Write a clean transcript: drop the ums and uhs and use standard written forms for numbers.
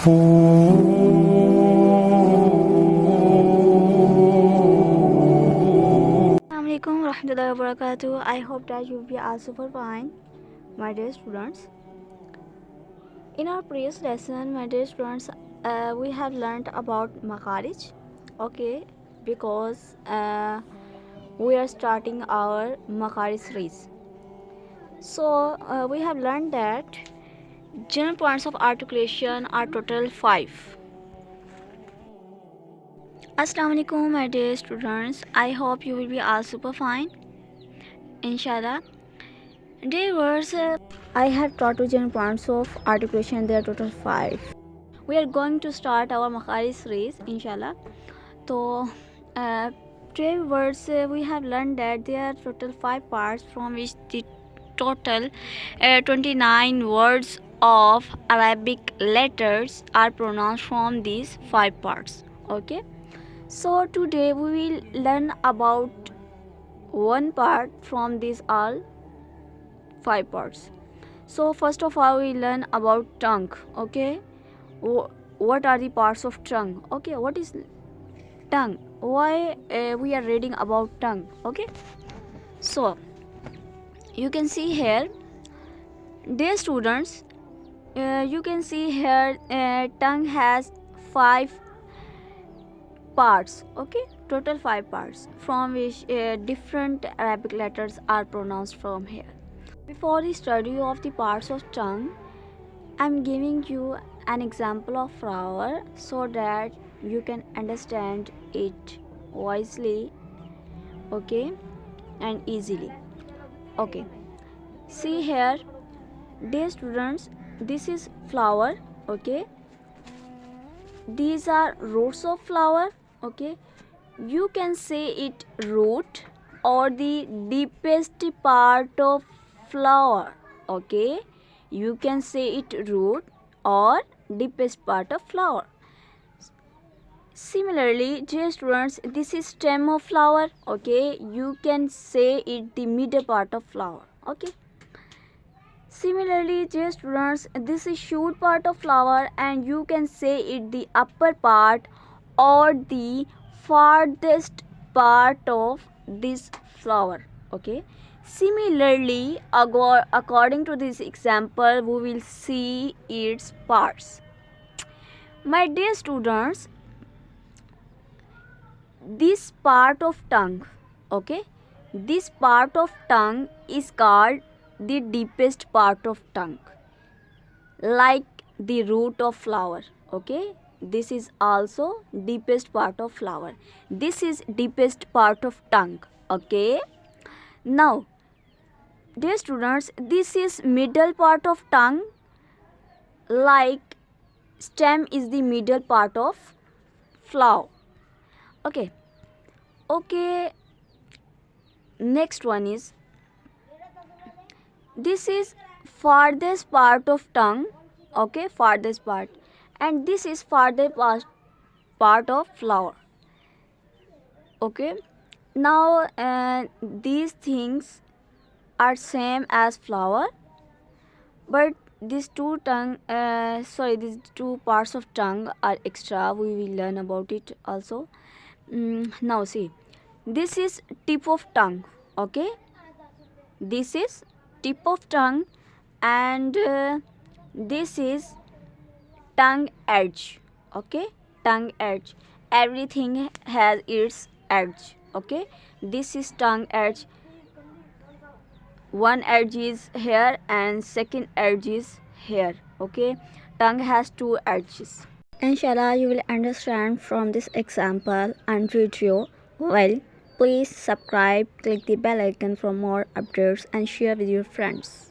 Alikum warahmatullahi wabarakatuh. I hope that you will be all super fine, my dear students. In our previous lesson, my dear students, we have learned about Makhrij. Okay, because we are starting our Makhrij series. So we have learned that general points of articulation are total 5. Assalam alaikum, my dear students. I hope you will be all super fine, inshallah. Dear viewers, I have taught you general points of articulation. There are total 5. We are going to start our Makhrij series, inshallah. So, dear viewers, we have learned that there are total 5 parts, from which the total 29 words of Arabic letters are pronounced from these 5 parts. Okay. So today we will learn about one part from these all 5 parts. So first of all, we learn about tongue. Okay, what are the parts of tongue? Okay, what is tongue? Why we are reading about tongue? Okay, so you can see here, dear students, you can see here tongue has 5 parts. Okay, total 5 parts, from which different Arabic letters are pronounced from here. Before the study of the parts of tongue, I'm giving you an example of flower so that you can understand it wisely, okay, and easily. Okay, see here, dear students, this is flower. Okay, these are roots of flower. Okay, you can say it root or the deepest part of flower. Okay, you can say it root or deepest part of flower. Similarly, dear students, this is stem of flower. Okay, you can say it the middle part of flower. Okay, similarly, dear students, this is shoot part of flower, and you can say it the upper part or the farthest part of this flower. Okay, similarly, according to this example, we will see its parts. My dear students, this part of tongue, okay, this part of tongue is called the deepest part of tongue, like the root of flower. Okay, this is also deepest part of flower. This is deepest part of tongue. Okay, now dear students, this is middle part of tongue, like stem is the middle part of flower. Okay, next one is, this is farthest part of tongue. Okay, farthest part, and this is farthest part of flower. Okay, now these things are same as flower, but these two parts of tongue are extra. We will learn about it also. Now see, this is tip of tongue. Okay, this is tip of tongue, and this is tongue edge. Okay, tongue edge, everything has its edge. Okay, this is tongue edge. One edge is here and second edge is here. Okay, tongue has 2 edges. Inshallah, you will understand from this example and video well. Please subscribe, click the bell icon for more updates, and share with your friends.